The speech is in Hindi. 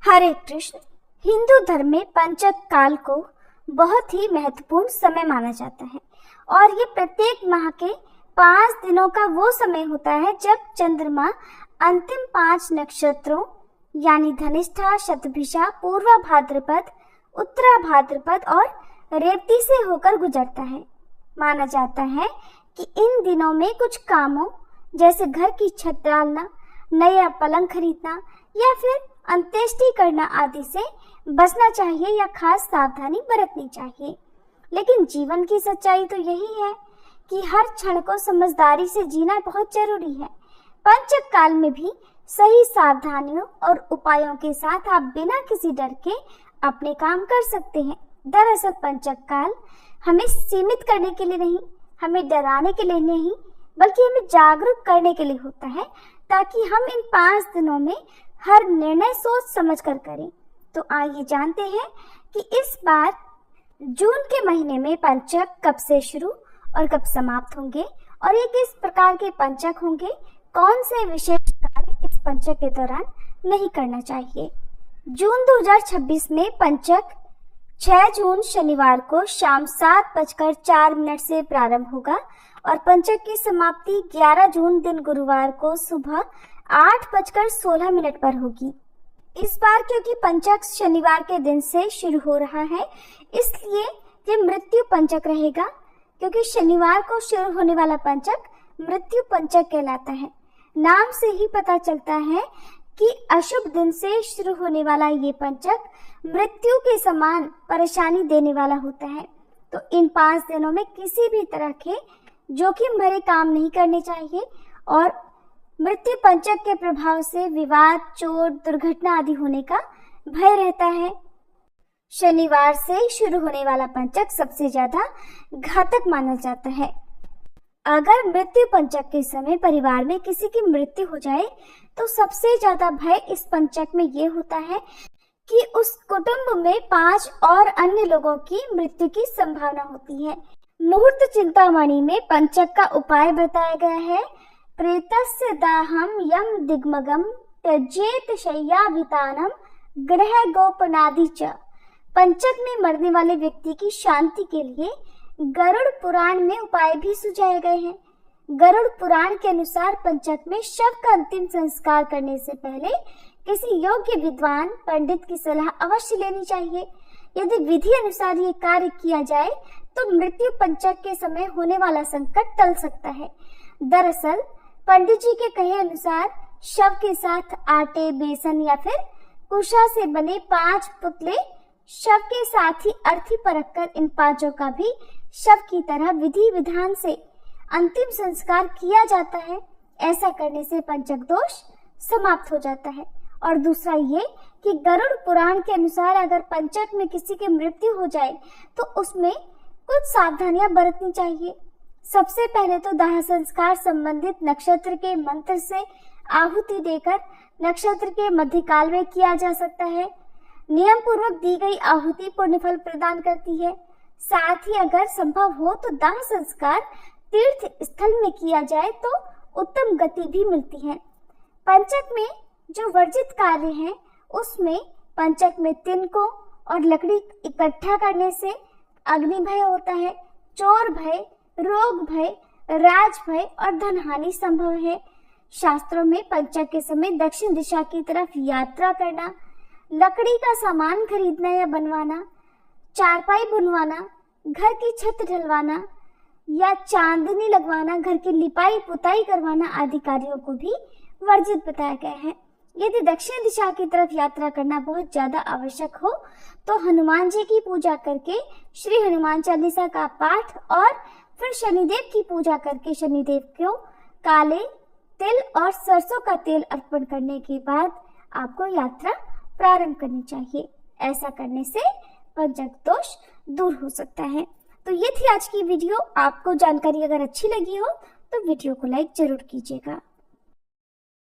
हरे कृष्ण। हिंदू धर्म में पंचक काल को बहुत ही महत्वपूर्ण समय माना जाता है और ये प्रत्येक माह के 5 दिनों का वो समय होता है जब चंद्रमा अंतिम 5 नक्षत्रों यानी धनिष्ठा, शतभिषा, पूर्वा भाद्रपद, उत्तरा भाद्रपद और रेवती से होकर गुजरता है। माना जाता है कि इन दिनों में कुछ कामों जैसे घर की छत डालना, नया पलंग खरीदना या फिर अंत्येष्टि करना आदि से बचना चाहिए या खास सावधानी बरतनी चाहिए। लेकिन जीवन की सच्चाई तो यही है कि हर क्षण को समझदारी से जीना बहुत जरूरी है। पंचक काल में भी सही सावधानियों और उपायों के साथ आप बिना किसी डर के अपने काम कर सकते हैं। दरअसल पंचक काल हमें सीमित करने के लिए नहीं, हमें डराने के लिए नहीं, बल्कि हमें जागरूक करने के लिए होता है ताकि हम इन 5 दिनों में हर निर्णय सोच समझ कर करें। तो आइए जानते हैं कि इस बार जून के महीने में पंचक कब से शुरू और कब समाप्त होंगे और ये किस प्रकार के पंचक होंगे, कौन से विशेष कार्य इस पंचक के दौरान नहीं करना चाहिए। जून 2026 में पंचक 6 जून शनिवार को शाम 7:04 से प्रारंभ होगा और पंचक की समाप्ति 11 जून दिन गुरुवार को सुबह 8:16 पर होगी। इस बार क्योंकि पंचक शनिवार के दिन से शुरू हो रहा है, इसलिए ये मृत्यु पंचक रहेगा। क्योंकि शनिवार को शुरू होने वाला पंचक मृत्यु पंचक कहलाता है। नाम से ही पता चलता है कि अशुभ दिन से शुरू होने वाला ये पंचक मृत्यु के समान परेशानी देने वाला होता है। तो इन 5 दिनों में किसी भी तरह के जोखिम भरे काम नहीं करने चाहिए और मृत्यु पंचक के प्रभाव से विवाद, चोट, दुर्घटना आदि होने का भय रहता है। शनिवार से शुरू होने वाला पंचक सबसे ज्यादा घातक माना जाता है। अगर मृत्यु पंचक के समय परिवार में किसी की मृत्यु हो जाए तो सबसे ज्यादा भय इस पंचक में ये होता है कि उस कुटुंब में 5 और अन्य लोगों की मृत्यु की संभावना होती है। मुहूर्त चिंतामणि में पंचक का उपाय बताया गया है। प्रेतस्य दाहम यम दिग्मगम त्यजेत शय्यावितानम ग्रह गोपनादि च। पंचक में मरने वाले व्यक्ति की शांति के लिए गरुड़ पुराण में उपाय भी सुझाए गए हैं। गरुड़ पुराण के अनुसार पंचक में शव का अंतिम संस्कार करने से पहले किसी योग्य विद्वान पंडित की सलाह अवश्य लेनी चाहिए। यदि विधि अनुसार ये कार्य किया जाए तो मृत्यु पंचक के समय होने वाला संकट टल सकता है। दरअसल पंडित जी के कहे अनुसार शव के साथ आटे, बेसन या फिर कुशा से बने 5 पुतले शव के साथ ही अर्थी पर रखकर इन 5 का भी शव की तरह विधि विधान से अंतिम संस्कार किया जाता है। ऐसा करने से पंचक दोष समाप्त हो जाता है। और दूसरा ये कि गरुड़ पुराण के अनुसार अगर पंचक में किसी की मृत्यु हो जाए तो उसमें कुछ सावधानियां बरतनी चाहिए। सबसे पहले तो दाह संस्कार संबंधित नक्षत्र के मंत्र से आहुति देकर नक्षत्र के मध्यकाल में किया जा सकता है। नियम पूर्वक दी गई आहुति पुण्य फल प्रदान करती है। साथ ही अगर संभव हो तो दाह संस्कार तीर्थ स्थल में किया जाए तो उत्तम गति भी मिलती है। पंचक में जो वर्जित कार्य हैं उसमें पंचक में तिनकों और लकड़ी इकट्ठा करने से अग्नि भय होता है, चोर भय, रोग भय, राज भय और धन हानि संभव है। शास्त्रों में पंचक के समय दक्षिण दिशा की तरफ यात्रा करना, लकड़ी का सामान खरीदना या बनवाना, चारपाई बुनवाना, घर की छत ढलवाना या चांदनी लगवाना, घर की लिपाई पुताई करवाना आदि कार्यों को भी वर्जित बताया गया है। यदि दक्षिण दिशा की तरफ यात्रा करना बहुत ज्यादा आवश्यक हो तो हनुमान जी की पूजा करके श्री हनुमान चालीसा का पाठ और फिर शनिदेव की पूजा करके शनिदेव को काले तिल और सरसों का तेल अर्पण करने के बाद आपको यात्रा प्रारंभ करनी चाहिए। ऐसा करने से पंचक दोष दूर हो सकता है। तो ये थी आज की वीडियो। आपको जानकारी अगर अच्छी लगी हो तो वीडियो को लाइक जरूर कीजिएगा।